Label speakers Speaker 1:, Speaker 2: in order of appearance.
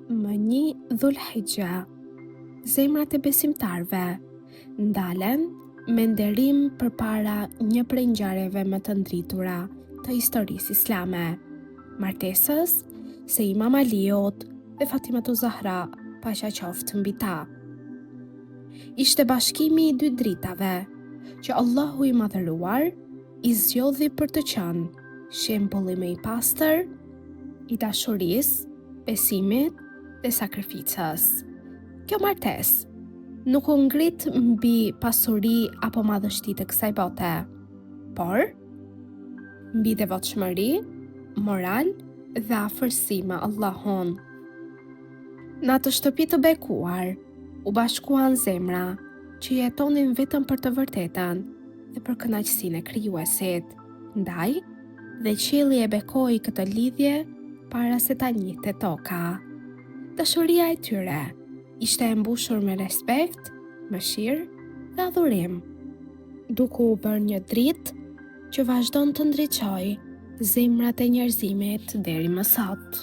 Speaker 1: Më 1 Dhulhijja, zemrat e besimtarve ndalen me nderim përpara një prej ngjarjeve më të ndritura të historisë islame, martesës së Imam Aliut dhe Fatimatu Zahra, paqja qoftë mbi ta. Ishte bashkimi i 2 dritave që Allahu i Madhëruar i zgjodhi për të qenë shembulli më i pastër i dashurisë, besimit dhe sakrificës. Kjo martesë nuk u ngrit mbi pasuri apo madhështi të kësaj bote, por mbi devotshmëri, moral dhe afërsi me Allahun. Në atë shtëpi të bekuar, u bashkuan zemra që jetonin vetëm për të vërtetën dhe për kënaqësinë e Krijuesit. Ndaj, dhe qielli e bekoi këtë lidhje para se ta njihte toka. Dashuria e tyre ishte e mbushur me respekt, mëshirë dhe adhurim, duke u bërë një dritë që vazhdon të ndriçojë zemrat e njerëzimit deri më sot.